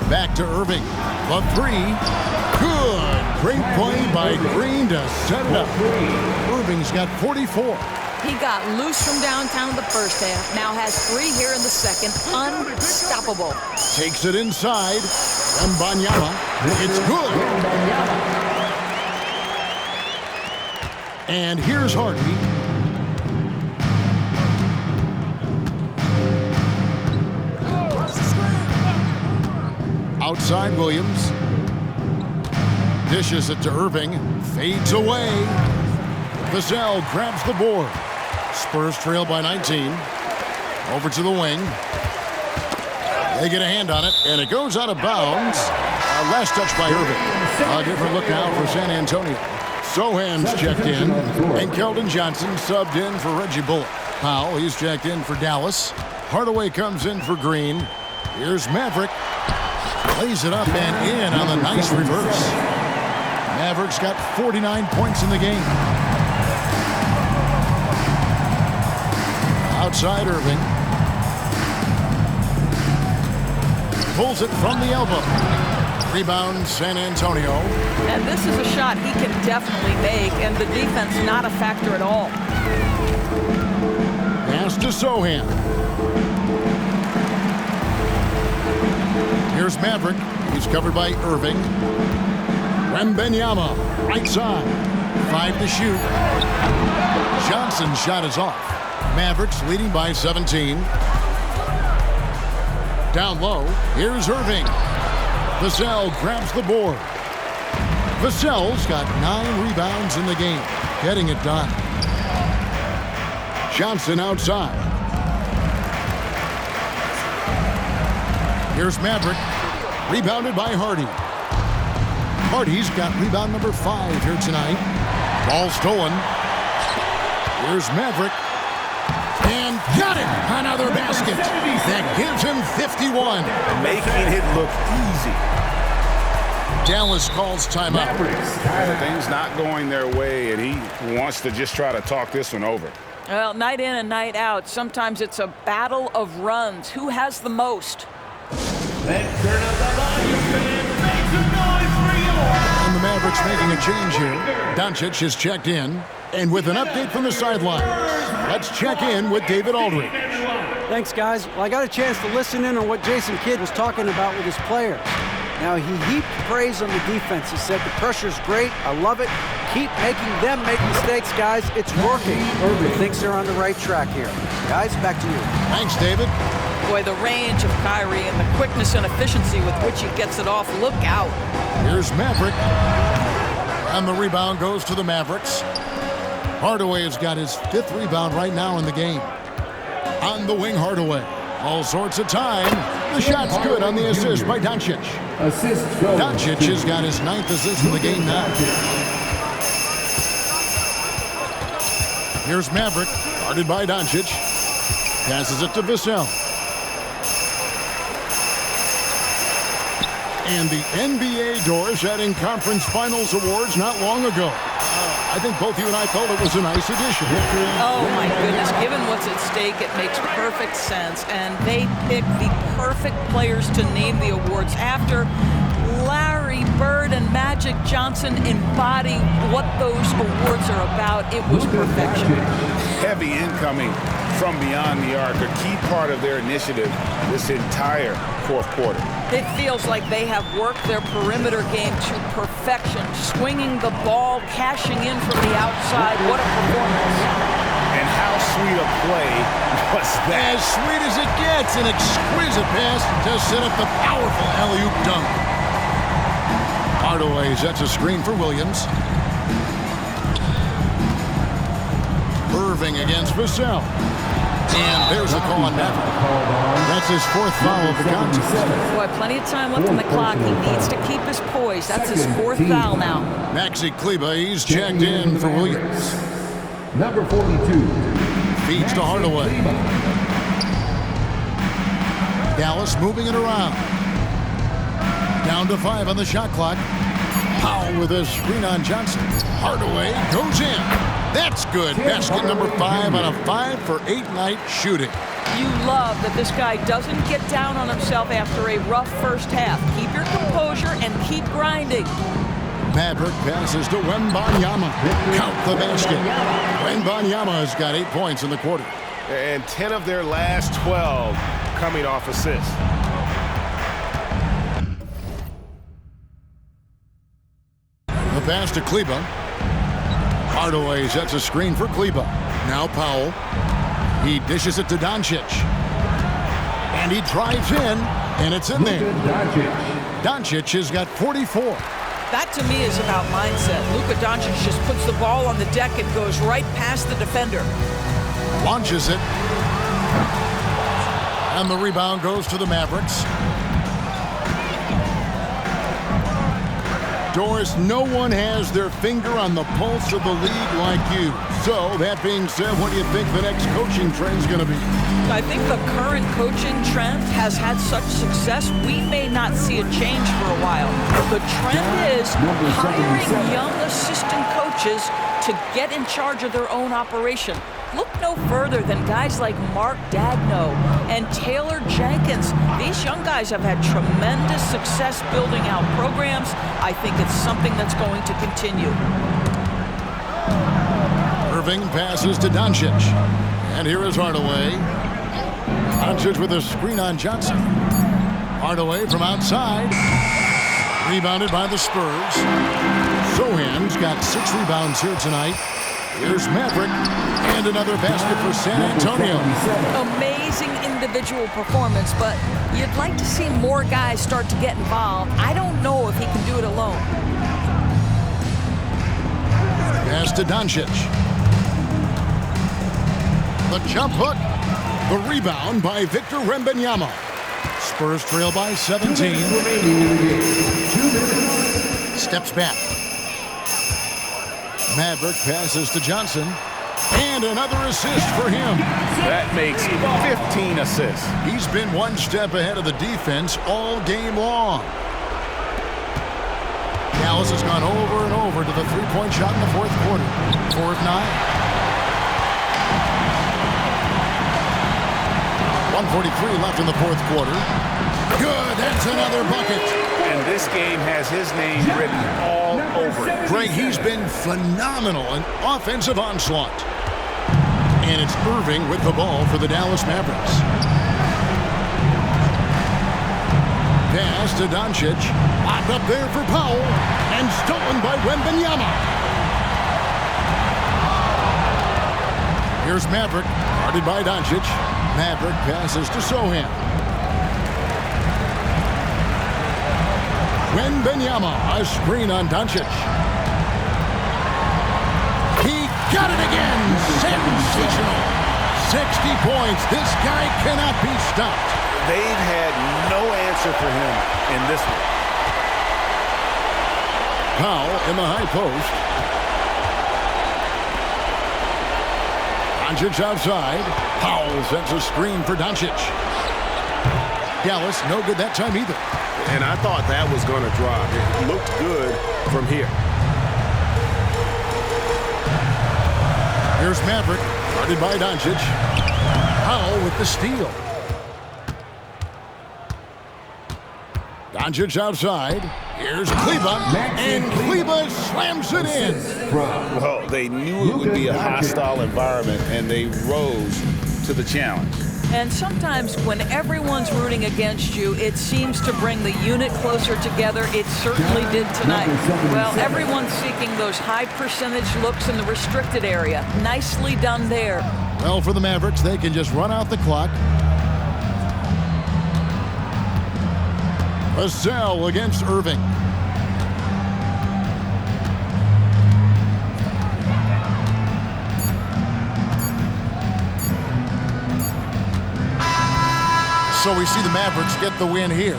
A: Back to Irving. The 3. Good. Great play by Green to set it up. Irving's got 44.
D: He got loose from downtown in the first half. Now has 3 here in the second. Unstoppable.
A: Takes it inside. Wembanyama. It's good. And here's Hardy. Outside Williams. Dishes it to Irving. Fades away. Vassell grabs the board. Spurs trail by 19. Over to the wing. They get a hand on it, and it goes out of bounds. Last touch by Irving. A different look now for San Antonio. Sohan's checked in, and Keldon Johnson subbed in for Reggie Bullock. Powell, he's checked in for Dallas. Hardaway comes in for Green. Here's Maverick. Lays it up and in on the nice reverse. Mavericks got 49 points in the game. Outside Irving. Pulls it from the elbow. Rebound San Antonio.
D: And this is a shot he can definitely make, and the defense not a factor at all.
A: Pass to Sohan. Here's Maverick. He's covered by Irving. Wembanyama, right side. 5 to shoot. Johnson's shot is off. Mavericks leading by 17. Down low, here's Irving. Vassell grabs the board. Vassell's got 9 rebounds in the game, getting it done. Johnson outside. Here's Maverick, rebounded by Hardy. Hardy's got rebound number 5 here tonight. Ball stolen. Here's Maverick. And got it! Another basket. That gives him 51.
F: Making it look easy.
A: Dallas calls timeout.
C: Things not going their way, and he wants to just try to talk this one over.
D: Well, night in and night out, sometimes it's a battle of runs. Who has the most?
A: And the Mavericks Mavericks making a change here. Doncic is checked in. And with an update from the sideline, let's check in with David Aldridge.
E: Thanks, guys. Well, I got a chance to listen in on what Jason Kidd was talking about with his players. Now, he heaped praise on the defense. He said the pressure's great. I love it. Keep making them make mistakes, guys. It's working. He thinks they're on the right track here. Guys, back to you.
A: Thanks, David.
D: Boy, the range of Kyrie and the quickness and efficiency with which he gets it off. Look out.
A: Here's Maverick. And the rebound goes to the Mavericks. Hardaway has got his 5th rebound right now in the game. On the wing, Hardaway. All sorts of time. The shot's good on the assist by Doncic. Doncic has got his 9th assist of the game now. Here's Maverick, guarded by Doncic. Passes it to Vassell. And the NBA doors adding conference finals awards not long ago. I think both you and I thought it was a nice addition.
D: Oh, my goodness. Given what's at stake, it makes perfect sense. And they picked the perfect players to name the awards after. Larry Bird and Magic Johnson embody what those awards are about. It was perfection.
C: Heavy incoming from beyond the arc, a key part of their initiative this entire 4th quarter.
D: It feels like they have worked their perimeter game to perfection, swinging the ball, cashing in from the outside. What a performance.
C: And how sweet a play was that?
A: As sweet as it gets, an exquisite pass to set up the powerful alley-oop dunk. Hardaway sets a screen for Williams. Irving against Vassell. And there's a call on Maverick. That's his 4th foul of the contest.
D: Boy, plenty of time left on the clock. He needs to keep his poise. That's his 4th foul now.
A: Maxi Kleber, he's checked in for Williams.
B: Number 42.
A: Feeds to Hardaway. Dallas moving it around. Down to 5 on the shot clock. Powell with a screen on Johnson. Hardaway goes in. That's good. Basket number 5 on a 5-for-8 night shooting.
D: You love that this guy doesn't get down on himself after a rough first half. Keep your composure and keep grinding.
A: Maverick passes to Wembanyama. Count the basket. Wembanyama has got 8 points in the quarter.
F: And 10 of their last 12 coming off assists.
A: The pass to Kleber. Hardaway sets a screen for Kleber. Now Powell. He dishes it to Doncic. And he drives in, and it's in there. Doncic has got 44.
D: That, to me, is about mindset. Luka Doncic just puts the ball on the deck and goes right past the defender.
A: Launches it. And the rebound goes to the Mavericks. Doris, no one has their finger on the pulse of the league like you. So, that being said, what do you think the next coaching trend is going to be?
D: I think the current coaching trend has had such success, we may not see a change for a while. The trend is hiring young assistant coaches to get in charge of their own operation. Look no further than guys like Mark Dagno and Taylor Jenkins. These young guys have had tremendous success building out programs. I think it's something that's going to continue.
A: Irving passes to Doncic. And here is Hardaway. Doncic with a screen on Johnson. Hardaway from outside. Rebounded by the Spurs. Sohan's got 6 rebounds here tonight. Here's Maverick, and another basket for San Antonio.
D: Amazing individual performance, but you'd like to see more guys start to get involved. I don't know if he can do it alone.
A: Pass to Doncic. The jump hook. The rebound by Victor Wembanyama. Spurs trail by 17. Steps back. Maverick passes to Johnson. And another assist for him.
C: That makes 15 assists.
A: He's been one step ahead of the defense all game long. Dallas has gone over and over to the three-point shot in the 4th quarter. 4 of 9. 1:43 left in the 4th quarter. Good, that's another bucket.
C: And and this game has his name written all over it.
A: Greg, he's been phenomenal in offensive onslaught. And it's Irving with the ball for the Dallas Mavericks. Pass to Doncic. Locked up there for Powell. And stolen by Wembanyama. Here's Maverick. Guarded by Doncic. Maverick passes to Sohan. Wembanyama, a screen on Doncic. He got it again. Sensational. 60 points. This guy cannot be stopped.
C: They've had no answer for him in this one.
A: Powell in the high post. Doncic outside. Powell sends a screen for Doncic. Dallas no good that time either.
F: And I thought that was going to drop. It looked good from here.
A: Here's Maverick, guarded by Doncic. Powell with the steal. Doncic outside. Here's Kleba, and Kleba slams it in.
C: Well, they knew it would be a hostile environment, and they rose to the challenge.
D: And sometimes when everyone's rooting against you, it seems to bring the unit closer together. It certainly did tonight. Well, everyone's seeking those high percentage looks in the restricted area. Nicely done there.
A: Well, for the Mavericks, they can just run out the clock. Vassell against Irving. So we see the Mavericks get the win here.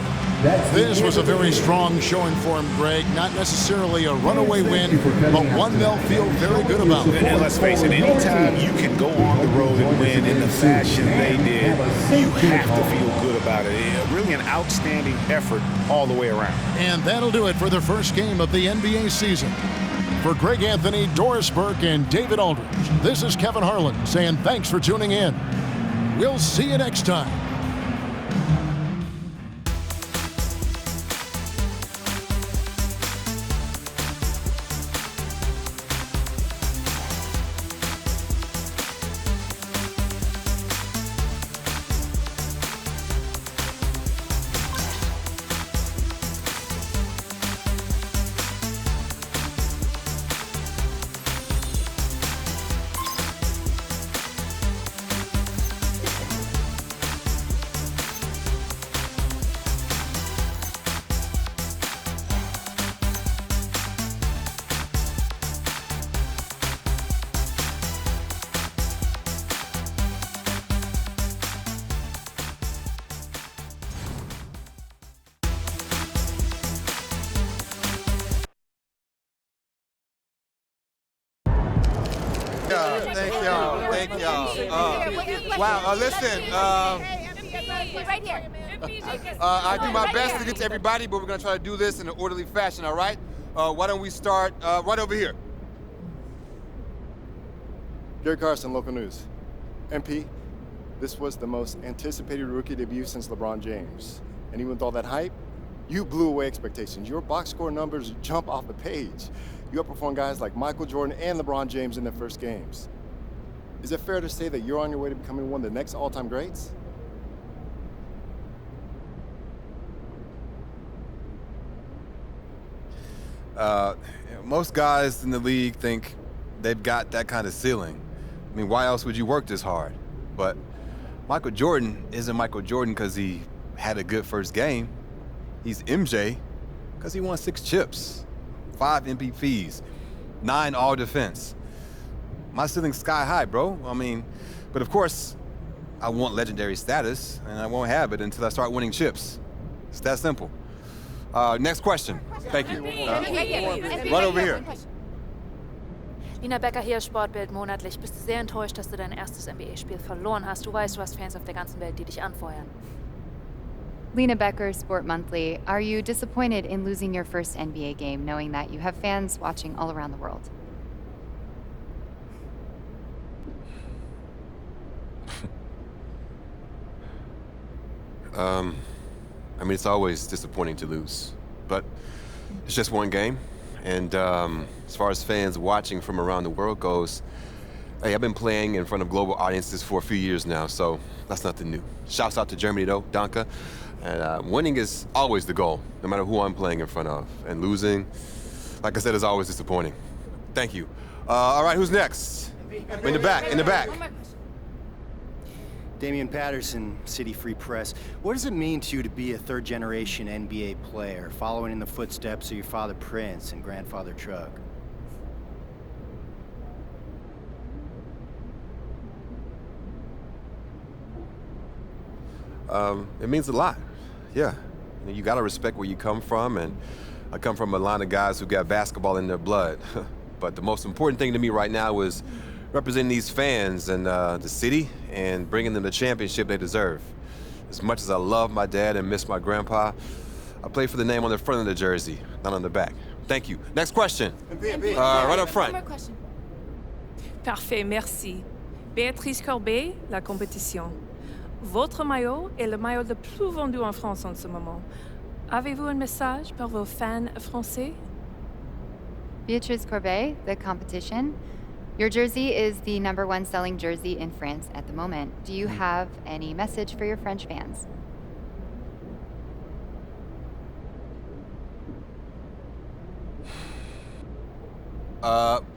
A: This was a very strong showing for him, Greg. Not necessarily a runaway win, but one they'll feel very good about.
C: And let's face it, anytime you can go on the road and win in the fashion they did, you have to feel good about it. Really an outstanding effort all the way around.
A: And that'll do it for the first game of the NBA season. For Greg Anthony, Doris Burke, and David Aldridge, this is Kevin Harlan saying thanks for tuning in. We'll see you next time.
J: Thank y'all. Wow, listen.
K: Right here.
J: I do my best to get to everybody, but we're going to try to do this in an orderly fashion, all right? Why don't we start right over here?
L: Gary Carson, local news. MP, this was the most anticipated rookie debut since LeBron James. And even with all that hype, you blew away expectations. Your box score numbers jump off the page. You outperformed guys like Michael Jordan and LeBron James in their first games. Is it fair to say that you're on your way to becoming one of the next all-time greats?
J: Most guys in the league think they've got that kind of ceiling. I mean, why else would you work this hard? But Michael Jordan isn't Michael Jordan because he had a good first game. He's MJ because he won 6 chips, 5 MVPs, 9 all-defense. My ceiling's sky high, bro. I mean, but of course, I want legendary status, and I won't have it until I start winning chips. It's that simple. Next question. Thank you. Right over here.
K: Lina Becker hier, Sportbild monatlich. Bist du sehr enttäuscht, dass du dein erstes NBA-Spiel verloren hast? Du weißt, du hast Fans auf der ganzen Welt, die dich anfeuern.
M: Lena Becker, Sport Monthly. Are you disappointed in losing your first NBA game, knowing that you have fans watching all around the world?
G: I mean, it's always disappointing to lose.
J: but it's just one game. And as far as fans watching from around the world goes, hey, I've been playing in front of global audiences for a few years now, so that's nothing new. Shouts out to Germany, though, Danke. And winning is always the goal, no matter who I'm playing in front of. And losing, like I said, is always disappointing. Thank you. All right, who's next? In the back, in the back.
N: Damian Patterson, City Free Press. What does it mean to you to be a third-generation NBA player, following in the footsteps of your father Prince and grandfather Chuck?
J: It means a lot, yeah. You gotta respect where you come from, and I come from a line of guys who got basketball in their blood. But the most important thing to me right now is representing these fans and the city and bringing them the championship they deserve. As much as I love my dad and miss my grandpa, I play for the name on the front of the jersey, not on the back. Thank you. Next question. Right up front.
K: One more question.
O: Parfait, merci. Béatrice Corbet, La Compétition. Votre maillot est le maillot le plus vendu en France en ce moment. Avez-vous un message pour vos fans français?
M: Beatrice Corbet, The Competition. Your jersey is the #1 selling jersey in France at the moment. Do you have any message for your French fans?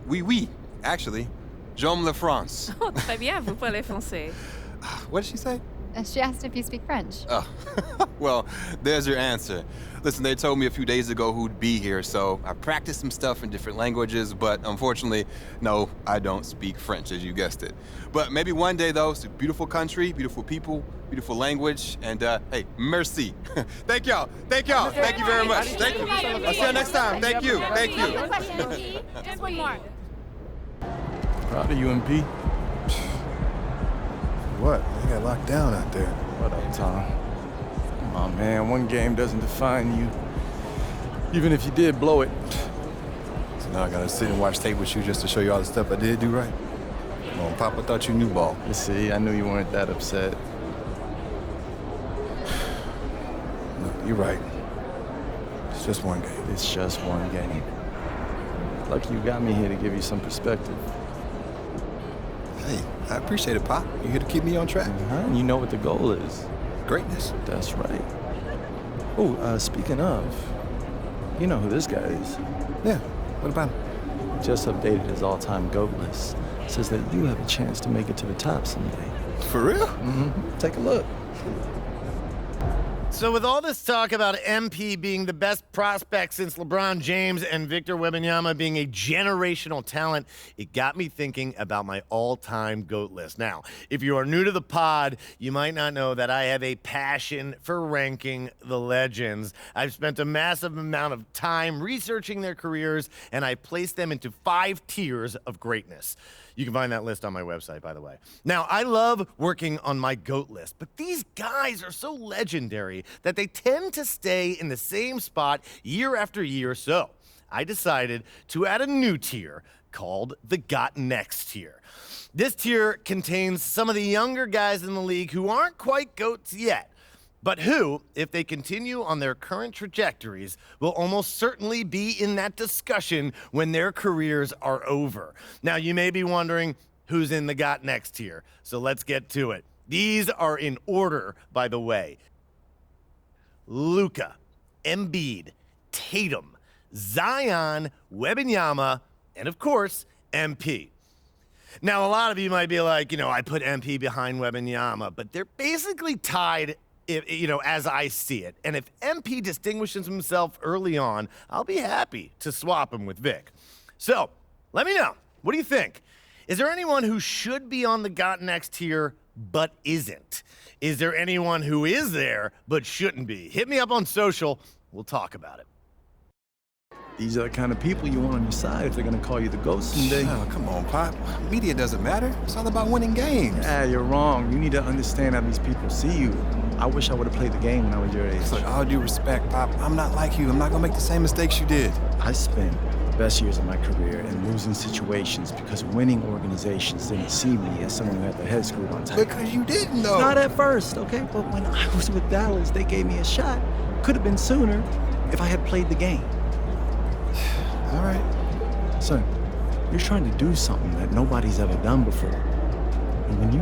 J: Oui, actually. J'aime la France.
O: Oh, très bien, vous parlez français.
J: What did she say?
M: She asked if you speak French.
J: Oh, well, there's your answer. Listen, they told me a few days ago who'd be here, so I practiced some stuff in different languages, but unfortunately, no, I don't speak French, as you guessed it. But maybe one day, though. It's a beautiful country, beautiful people, beautiful language, and hey, merci. Thank y'all. Thank y'all. Thank you very much. Thank you. I'll see you next time. Thank you. Thank you.
K: Just one more.
P: Proud of you, MP.
L: What? They got locked down out there.
P: What up, Tom? Come on, man. One game doesn't define you. Even if you did blow it.
J: So now I gotta sit and watch tape with you just to show you all the stuff I did do right. Come on, Papa thought you knew ball.
P: You see, I knew you weren't that upset.
J: Look, you're right. It's just one game.
P: It's just one game. Lucky you got me here to give you some perspective.
J: Hey, I appreciate it, Pop. You're here to keep me on track.
P: And you know what the goal is.
J: Greatness.
P: That's right. Oh, speaking of, you know who this guy is.
J: Yeah, what about him?
P: Just updated his all-time GOAT list. Says that you have a chance to make it to the top someday.
J: For real?
P: Mm-hmm. Take a look.
Q: So with all this talk about MP being the best prospect since LeBron James and Victor Wembanyama being a generational talent, it got me thinking about my all-time GOAT list. Now, if you are new to the pod, you might not know that I have a passion for ranking the legends. I've spent a massive amount of time researching their careers, and I placed them into 5 tiers of greatness. You can find that list on my website, by the way. Now, I love working on my GOAT list, but these guys are so legendary that they tend to stay in the same spot year after year. So I decided to add a new tier called the Got Next tier. This tier contains some of the younger guys in the league who aren't quite GOATs yet, but who, if they continue on their current trajectories, will almost certainly be in that discussion when their careers are over. Now, you may be wondering who's in the Got Next tier, so let's get to it. These are in order, by the way. Luka, Embiid, Tatum, Zion, Wembanyama, and of course, MP. Now, a lot of you might be like, I put MP behind Wembanyama, but they're basically tied, as I see it. And if MP distinguishes himself early on, I'll be happy to swap him with Vic. So, let me know. What do you think? Is there anyone who should be on the Got Next tier but isn't? Is there anyone who is there but shouldn't be? Hit me up on social. We'll talk about it.
P: These are the kind of people you want on your side if they're going to call you the GOAT someday.
J: Oh, come on, Pop. Media doesn't matter. It's all about winning games.
P: You're wrong. You need to understand how these people see you. I wish I would have played the game when I was your age.
J: Look, all due respect, Pop, I'm not like you. I'm not going to make the same mistakes you did.
P: I spent the best years of my career in losing situations because winning organizations didn't see me as someone who had their head screwed on tight.
J: Because you didn't, though.
P: Not at first, okay? But when I was with Dallas, they gave me a shot. Could have been sooner. if I had played the game.
J: All right.
P: Son, you're trying to do something that nobody's ever done before. And when you